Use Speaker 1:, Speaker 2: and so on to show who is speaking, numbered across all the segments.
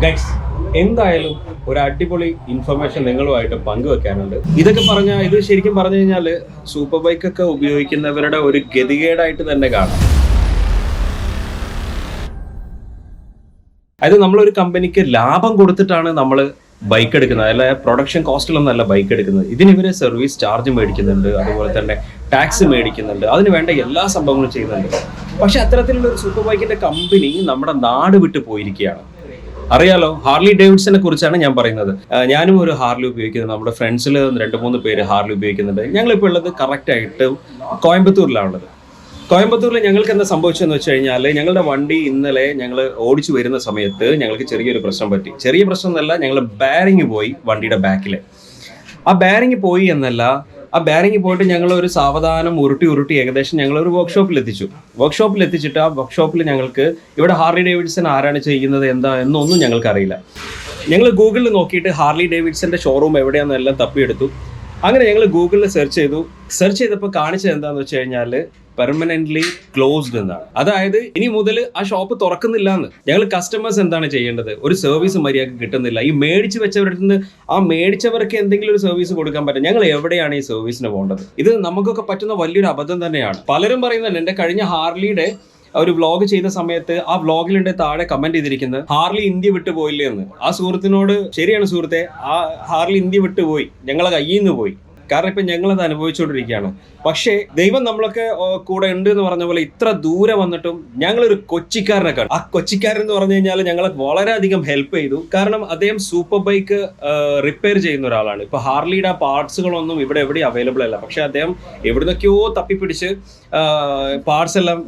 Speaker 1: Guys, എന്തായാലും ഒരു അടിപൊളി ഇൻഫർമേഷൻ നിങ്ങളുമായിട്ട് പങ്കുവെക്കാനുണ്ട്. ഇതൊക്കെ പറഞ്ഞാൽ ഇത് ശരിക്കും പറഞ്ഞു കഴിഞ്ഞാൽ സൂപ്പർ ബൈക്കൊക്കെ ഉപയോഗിക്കുന്നവരുടെ ഒരു ഗതികേടായിട്ട് തന്നെ കാണാം. അതായത് നമ്മളൊരു കമ്പനിക്ക് ലാഭം കൊടുത്തിട്ടാണ് നമ്മൾ ബൈക്ക് എടുക്കുന്നത്, അല്ല പ്രൊഡക്ഷൻ കോസ്റ്റിലൊന്നല്ല ബൈക്ക് എടുക്കുന്നത്. ഇതിന് ഇവര് സർവീസ് ചാർജ് മേടിക്കുന്നുണ്ട്, അതുപോലെ തന്നെ ടാക്സ് മേടിക്കുന്നുണ്ട്, അതിന് വേണ്ട എല്ലാ സംഭവങ്ങളും ചെയ്യുന്നുണ്ട്. പക്ഷെ അത്തരത്തിലുള്ള ഒരു സൂപ്പർ ബൈക്കിന്റെ കമ്പനി നമ്മുടെ നാട് വിട്ടു പോയിരിക്കുകയാണ്. അറിയാലോ, ഹാർലി ഡേവിഡ്സനെ കുറിച്ചാണ് ഞാൻ പറയുന്നത്. ഞാനും ഒരു ഹാർലി ഉപയോഗിക്കുന്നത്, നമ്മുടെ ഫ്രണ്ട്സിൽ 2-3 പേര് ഹാർലി ഉപയോഗിക്കുന്നുണ്ട്. ഞങ്ങളിപ്പോൾ ഉള്ളത് കറക്റ്റായിട്ട് കോയമ്പത്തൂരിലാണുള്ളത്. കോയമ്പത്തൂരിൽ ഞങ്ങൾക്ക് എന്താ സംഭവിച്ചതെന്ന് വെച്ച് കഴിഞ്ഞാൽ, ഞങ്ങളുടെ വണ്ടി ഇന്നലെ ഞങ്ങൾ ഓടിച്ചു വരുന്ന സമയത്ത് ഞങ്ങൾക്ക് ചെറിയൊരു പ്രശ്നം പറ്റി. ചെറിയ പ്രശ്നം എന്നല്ല, ഞങ്ങൾ ബെയറിങ് പോയി വണ്ടിയുടെ ബാക്കിൽ. ആ ബെയറിങ് പോയി എന്നല്ല, ആ ബെയറിങ് പോയിട്ട് ഞങ്ങൾ ഒരു സാവധാനം ഉരുട്ടി ഏകദേശം ഞങ്ങൾ ഒരു വർക്ക്ഷോപ്പിൽ എത്തിച്ചു. വർക്ക്ഷോപ്പിൽ എത്തിച്ചിട്ട് ആ വർക്ക്ഷോപ്പിൽ ഞങ്ങൾക്ക് ഇവിടെ ഹാർലി ഡേവിഡ്സൺ ആരാണ് ചെയ്യുന്നത് എന്താ എന്നൊന്നും ഞങ്ങൾക്ക് അറിയില്ല. ഞങ്ങൾ ഗൂഗിളിൽ നോക്കിയിട്ട് ഹാർലി ഡേവിഡ്സന്റെ ഷോറൂം എവിടെയാണെന്നെല്ലാം തപ്പിയെടുത്തു. അങ്ങനെ ഞങ്ങൾ ഗൂഗിളിൽ സെർച്ച് ചെയ്തപ്പോൾ കാണിച്ചത് എന്താണെന്ന് വെച്ച് കഴിഞ്ഞാൽ പെർമനന്റ്ലി ക്ലോസ്ഡ് എന്നാണ്. അതായത് ഇനി മുതൽ ആ ഷോപ്പ് തുറക്കുന്നില്ല എന്ന്. ഞങ്ങൾ കസ്റ്റമേഴ്സ് എന്താണ് ചെയ്യേണ്ടത്? ഒരു സർവീസ് മര്യാദക്ക് കിട്ടുന്നില്ല. ഈ മേടിച്ച് വെച്ചവരുടെ നിന്ന് ആ മേടിച്ചവർക്ക് എന്തെങ്കിലും ഒരു സർവീസ് കൊടുക്കാൻ പറ്റും. ഞങ്ങൾ എവിടെയാണ് ഈ സർവീസിന് പോകേണ്ടത്? ഇത് നമുക്കൊക്കെ പറ്റുന്ന വലിയൊരു അബദ്ധം തന്നെയാണ്. പലരും പറയുന്നുണ്ട്, എൻ്റെ കഴിഞ്ഞ ഹാർലിയുടെ ഒരു വ്ളോഗ് ചെയ്ത സമയത്ത് ആ വ്ളോഗിലുണ്ട് താഴെ കമന്റ് ചെയ്തിരിക്കുന്നത് ഹാർലി ഇന്ത്യ വിട്ടു പോയില്ലേ എന്ന്. ആ സുഹൃത്തിനോട്, ശരിയാണ് സുഹൃത്തെ, ആ ഹാർലി ഇന്ത്യ വിട്ടു പോയി, ഞങ്ങളെ കയ്യിൽ നിന്ന് പോയി. കാരണം ഇപ്പം ഞങ്ങളത് അനുഭവിച്ചുകൊണ്ടിരിക്കുകയാണ്. പക്ഷേ ദൈവം നമ്മളൊക്കെ കൂടെ ഉണ്ട് എന്ന് പറഞ്ഞ പോലെ ഇത്ര ദൂരെ വന്നിട്ടും ഞങ്ങളൊരു കൊച്ചിക്കാരനെ കാണും. ആ കൊച്ചിക്കാരൻ എന്ന് പറഞ്ഞു കഴിഞ്ഞാൽ ഞങ്ങളെ വളരെയധികം ഹെൽപ്പ് ചെയ്തു. കാരണം അദ്ദേഹം സൂപ്പർ ബൈക്ക് റിപ്പയർ ചെയ്യുന്ന ഒരാളാണ്. ഇപ്പൊ ഹാർലിയുടെ പാർട്സുകളൊന്നും ഇവിടെ എവിടെയും അവൈലബിൾ അല്ല. പക്ഷെ അദ്ദേഹം എവിടുന്നൊക്കെയോ തപ്പിപ്പിടിച്ച് പാർട്സ് എല്ലാം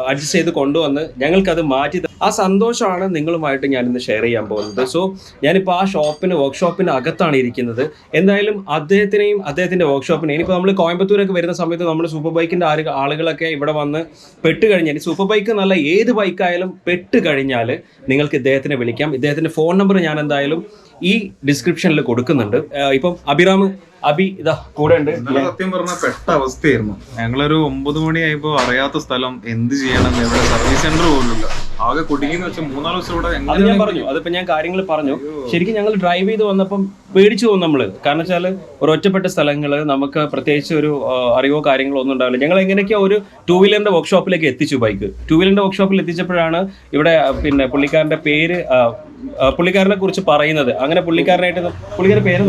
Speaker 1: അഡ്ജസ്റ്റ് ചെയ്ത് കൊണ്ടുവന്ന് ഞങ്ങൾക്കത് മാറ്റി. ആ സന്തോഷമാണ് നിങ്ങളുമായിട്ട് ഞാനിന്ന് ഷെയർ ചെയ്യാൻ പോകുന്നത്. സോ ഞാനിപ്പോൾ ആ വർക്ക്ഷോപ്പിന് അകത്താണ് ഇരിക്കുന്നത്. എന്തായാലും അദ്ദേഹത്തിന്റെ വർക്ക്ഷോപ്പിനെ ഇനിയിപ്പോൾ നമ്മൾ കോയമ്പത്തൂരൊക്കെ വരുന്ന സമയത്ത് നമ്മൾ സൂപ്പർ ബൈക്കിന്റെ ആളുകളൊക്കെ ഇവിടെ വന്ന് പെട്ട് കഴിഞ്ഞാൽ, സൂപ്പർ ബൈക്ക് എന്നല്ല ഏത് ബൈക്കായാലും പെട്ട് കഴിഞ്ഞാൽ നിങ്ങൾക്ക് ഇദ്ദേഹത്തിനെ വിളിക്കാം. ഇദ്ദേഹത്തിന്റെ ഫോൺ നമ്പർ ഞാൻ എന്തായാലും ഈ ഡിസ്ക്രിപ്ഷനിൽ കൊടുക്കുന്നുണ്ട്. ഇപ്പം അബി ഇതാ കൂടെ ഉണ്ട്.
Speaker 2: സത്യം പറഞ്ഞ പെട്ട അവസ്ഥയായിരുന്നു. ഞങ്ങളൊരു 9 മണിയായപ്പോ അറിയാത്ത സ്ഥലം, എന്ത് ചെയ്യണം, എവിടെ സർവീസ് സെന്റർ പോലുമില്ല. ആകെ കുടുങ്ങിന്ന് വെച്ചാൽ 3-4 ദിവസം ഇവിടെ.
Speaker 1: അത് ഞാൻ പറഞ്ഞു, അതിപ്പോ ഞാൻ കാര്യങ്ങൾ പറഞ്ഞു. ശരിക്കും ഞങ്ങൾ ഡ്രൈവ് ചെയ്ത് വന്നപ്പം പേടിച്ചു പോകും നമ്മള്. കാരണം വെച്ചാൽ ഒരു ഒറ്റപ്പെട്ട സ്ഥലങ്ങള്, നമുക്ക് പ്രത്യേകിച്ച് ഒരു അറിവോ കാര്യങ്ങളോ ഒന്നും ഉണ്ടാവില്ല. ഞങ്ങൾ എങ്ങനെയൊക്കെയോ ഒരു 2 വീലറിന്റെ വർക്ക്ഷോപ്പിലേക്ക് എത്തിച്ചു. ബൈക്ക് 2 വീലറിന്റെ വർക്ക്ഷോപ്പിൽ എത്തിച്ചപ്പോഴാണ് ഇവിടെ പിന്നെ പുള്ളിക്കാരന്റെ പേര്, പുള്ളിക്കാരനെ കുറിച്ച് പറയുന്നത്. അങ്ങനെ പുള്ളിക്കാരന്റെ പേര്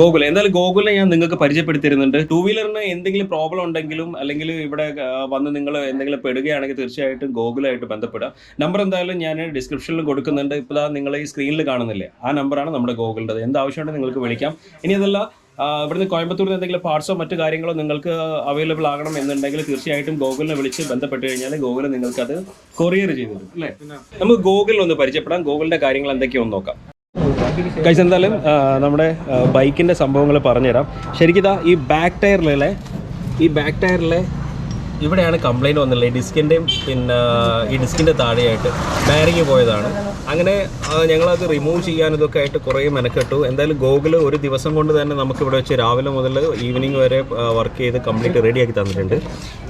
Speaker 1: ഗോകുൽ. എന്തായാലും ഗോകുലിനെ ഞാൻ നിങ്ങൾക്ക് പരിചയപ്പെടുത്തിരുന്നുണ്ട്. 2 വീലറിന് എന്തെങ്കിലും പ്രോബ്ലം ഉണ്ടെങ്കിലും അല്ലെങ്കിൽ ഇവിടെ വന്ന് നിങ്ങൾ എന്തെങ്കിലും പെടുകയാണെങ്കിൽ തീർച്ചയായിട്ടും ഗോകുലായിട്ട് ബന്ധപ്പെടാം. നമ്പർ എന്തായാലും ഞാൻ ഡിസ്ക്രിപ്ഷനിൽ കൊടുക്കുന്നുണ്ട്. ഇപ്പോൾ നിങ്ങൾ ഈ സ്ക്രീനിൽ കാണുന്നില്ലേ, ആ നമ്പറാണ് നമ്മുടെ ഗോകുലിൻ്റെ. എന്താവശ്യമുണ്ടെങ്കിൽ നിങ്ങൾക്ക് വിളിക്കാം. ഇനി അതല്ല, ഇവിടുന്ന് കോയമ്പത്തൂരിൽ എന്തെങ്കിലും പാർട്സോ മറ്റു കാര്യങ്ങളോ നിങ്ങൾക്ക് അവൈലബിൾ ആകണം എന്നുണ്ടെങ്കിൽ തീർച്ചയായിട്ടും ഗോകുലിനെ വിളിച്ച് ബന്ധപ്പെട്ട് കഴിഞ്ഞാൽ ഗോകുൽ നിങ്ങൾക്കത് കൊറിയർ ചെയ്തു തരും അല്ലേ. നമുക്ക് ഗോകുലിനെ ഒന്ന് പരിചയപ്പെടാം, ഗോകുലിൻ്റെ കാര്യങ്ങൾ എന്തൊക്കെയൊന്ന് നോക്കാം. ഗൈസ്, എന്തായാലും നമ്മുടെ ബൈക്കിൻ്റെ സംഭവങ്ങൾ പറഞ്ഞുതരാം. ശരിക്കും ഇതാ ഈ ബാക്ക് ടയറിലെ ഇവിടെയാണ് കംപ്ലൈൻറ്റ് വന്നുള്ളത്. ഈ ഡിസ്കിൻ്റെയും പിന്നെ ഈ ഡിസ്കിൻ്റെ താഴെയായിട്ട് ബെയറിങ് പോയതാണ്. അങ്ങനെ ഞങ്ങളത് റിമൂവ് ചെയ്യാൻ ഇതൊക്കെ ആയിട്ട് കുറേ മെനക്കെട്ടു. എന്തായാലും ഗോകുൽ ഒരു ദിവസം കൊണ്ട് തന്നെ നമുക്ക് ഇവിടെ വെച്ച് രാവിലെ മുതൽ ഈവനിങ് വരെ വർക്ക് ചെയ്ത് കംപ്ലീറ്റ് റെഡിയാക്കി തന്നിട്ടുണ്ട്.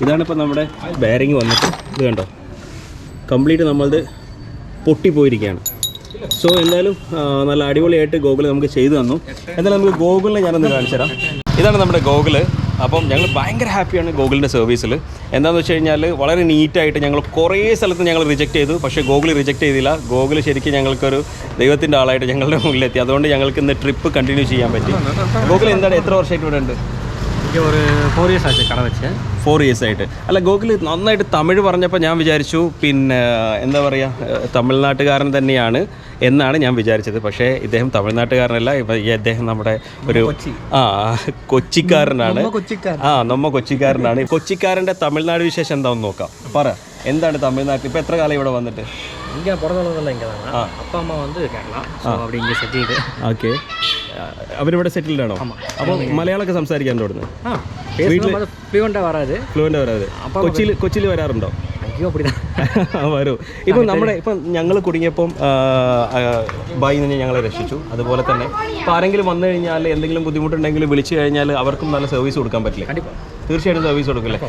Speaker 1: ഇതാണിപ്പോൾ നമ്മുടെ ബെയറിങ് വന്നിട്ട് ഇത് കണ്ടോ, കംപ്ലീറ്റ് നമ്മളത് പൊട്ടിപ്പോയിരിക്കുകയാണ്. സോ എന്തായാലും നല്ല അടിപൊളിയായിട്ട് ഗോകുൽ നമുക്ക് ചെയ്തു തന്നു. എന്തായാലും നമുക്ക് ഗോകുലിനെ ഞാനൊന്ന് കാണിച്ചു തരാം. ഇതാണ് നമ്മുടെ ഗോകുൽ. അപ്പം ഞങ്ങൾ ഭയങ്കര ഹാപ്പിയാണ് ഗോകുലിൻ്റെ സർവീസിൽ. എന്താണെന്ന് വെച്ച് കഴിഞ്ഞാൽ വളരെ നീറ്റായിട്ട് ഞങ്ങൾ കുറേ സ്ഥലത്ത് ഞങ്ങൾ റിജക്റ്റ് ചെയ്തു, പക്ഷേ ഗോകുൽ റിജക്റ്റ് ചെയ്തില്ല. ഗോകുൽ ശരിക്കും ഞങ്ങൾക്കൊരു ദൈവത്തിൻ്റെ ആളായിട്ട് ഞങ്ങളുടെ മുന്നിലെത്തി. അതുകൊണ്ട് ഞങ്ങൾക്ക് ഇന്ന് ട്രിപ്പ് കണ്ടിന്യൂ ചെയ്യാൻ പറ്റി. ഗോകുൽ എന്താണ്, എത്ര വർഷമായിട്ട് ഇവിടെ ഉണ്ട്?
Speaker 3: എനിക്ക് ഒരു 4 years ആയിട്ട് കട വെച്ച്.
Speaker 1: 4 years ആയിട്ട്. അല്ല, ഗോകുൽ നന്നായിട്ട് തമിഴ് പറഞ്ഞപ്പോൾ ഞാൻ വിചാരിച്ചു പിന്നെ എന്താ പറയുക, തമിഴ്നാട്ടുകാരൻ തന്നെയാണ് എന്നാണ് ഞാൻ വിചാരിച്ചത്. പക്ഷേ ഇദ്ദേഹം തമിഴ്നാട്ടുകാരനല്ല, ഇദ്ദേഹം നമ്മുടെ ഒരു കൊച്ചിക്കാരനാണ്. നമ്മ കൊച്ചിക്കാരനാണ്. കൊച്ചിക്കാരൻ്റെ തമിഴ്നാട് വിശേഷം എന്താണെന്ന് നോക്കാം. പറ, എന്താണ് തമിഴ്നാട്ടിൽ ഇപ്പോൾ എത്ര കാലം ഇവിടെ വന്നിട്ട്?
Speaker 3: இங்கே பிறந்தவங்கள இங்கே தாங்க. அப்பா அம்மா வந்து கேரளா, அப்படி இங்கே செட்டில்டு.
Speaker 1: ഓക്കെ, അവരിവിടെ സെറ്റിൽഡ് ആണോ? അപ്പോൾ മലയാളമൊക്കെ സംസാരിക്കാൻ തുടങ്ങി?
Speaker 3: ഫ്ലുവൻ്റാக வராது.
Speaker 1: കൊച്ചിയിൽ വരാറുണ്ടോ?
Speaker 3: இங்கேயும் அப்படி தான்
Speaker 1: വരൂ. ഇപ്പം ഞങ്ങൾ കുടുങ്ങിയപ്പം ബൈ നിന്ന് ഞങ്ങളെ രക്ഷിച്ചു. അതുപോലെ തന്നെ ഇപ്പോൾ ആരെങ്കിലും വന്നു കഴിഞ്ഞാൽ എന്തെങ്കിലും ബുദ്ധിമുട്ടുണ്ടെങ്കിൽ വിളിച്ചു കഴിഞ്ഞാൽ അവർക്കും നല്ല സർവീസ് കൊടുക്കാൻ പറ്റില്ല. തീർച്ചയായിട്ടും സർവീസ് കൊടുക്കില്ലേ?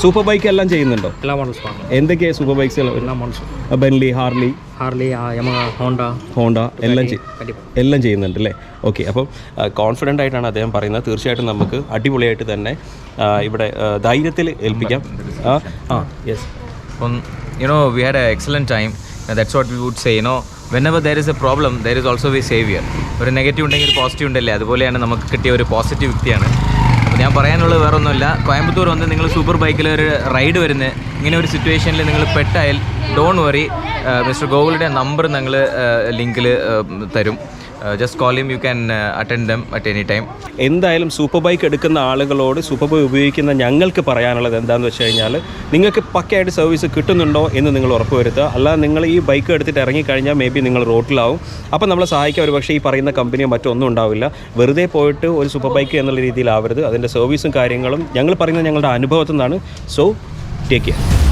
Speaker 1: സൂപ്പർ ബൈക്ക് എല്ലാം ചെയ്യുന്നുണ്ടോ?
Speaker 3: எல்லா மாடல்ஸ் வாங்க.
Speaker 1: എന്തൊക്കെയാണ് സൂപ്പർ ബൈക്സ്?
Speaker 3: எல்லா மாடல்ஸும்
Speaker 1: ബെൻലി, ഹാർലി,
Speaker 3: യമഹ, ഹോണ്ട
Speaker 1: എല്ലാം ചെയ്യുന്നുണ്ട് അല്ലേ? ഓക്കെ. അപ്പം കോൺഫിഡൻ്റ് ആയിട്ടാണ് അദ്ദേഹം പറയുന്നത്. തീർച്ചയായിട്ടും നമുക്ക് അടിപൊളിയായിട്ട് തന്നെ ഇവിടെ ധൈര്യത്തിൽ ഏൽപ്പിക്കാം. Yes.
Speaker 4: We had an excellent time. That's what we would say. Whenever there is a problem, there is also a savior. ഒരു നെഗറ്റീവ് ഉണ്ടെങ്കിൽ ഒരു പോസിറ്റീവ് ഉണ്ടല്ലേ, അതുപോലെയാണ് നമുക്ക് കിട്ടിയ ഒരു പോസിറ്റീവ് വ്യക്തിയാണ്. അപ്പോൾ ഞാൻ പറയാനുള്ളത് വേറെ ഒന്നുമില്ല. കോയമ്പത്തൂർ വന്ന് നിങ്ങൾ സൂപ്പർ ബൈക്കിൽ ഒരു റൈഡ് വരുന്നത് ഇങ്ങനെ ഒരു സിറ്റുവേഷനിൽ നിങ്ങൾ പെട്ടായാൽ ഡോണ്ട് വറി, മിസ്റ്റർ ഗോകുലിൻ്റെ നമ്പർ ഞങ്ങൾ ലിങ്കിൽ തരും. Just call him, you can attend dum at any time.
Speaker 1: എന്തായാലും സൂപ്പർ ബൈക്ക് എടുക്കുന്ന ആളുകളോട്, സൂപ്പർ ബൈക്ക് ഉപയോഗിക്കുന്ന ഞങ്ങൾക്ക് പറയാനുള്ളത് എന്താണെന്ന് വെച്ച് കഴിഞ്ഞാൽ, നിങ്ങൾക്ക് പക്കയായിട്ട് സർവീസ് കിട്ടുന്നുണ്ടോ എന്ന് നിങ്ങൾ ഉറപ്പുവരുത്തുക. അല്ലാതെ നിങ്ങൾ ഈ ബൈക്ക് എടുത്തിട്ട് ഇറങ്ങിക്കഴിഞ്ഞാൽ മേ ബി നിങ്ങൾ റോട്ടിലാവും. അപ്പോൾ നമ്മളെ സഹായിക്കാൻ ഒരു പക്ഷേ ഈ പറയുന്ന കമ്പനിയോ മറ്റൊന്നും ഉണ്ടാവില്ല. വെറുതെ പോയിട്ട് ഒരു സൂപ്പർ ബൈക്ക് എന്നുള്ള രീതിയിലാവരുത്. അതിൻ്റെ സർവീസും കാര്യങ്ങളും ഞങ്ങൾ പറയുന്നത് ഞങ്ങളുടെ അനുഭവത്തിൽ നിന്നാണ്. So take care.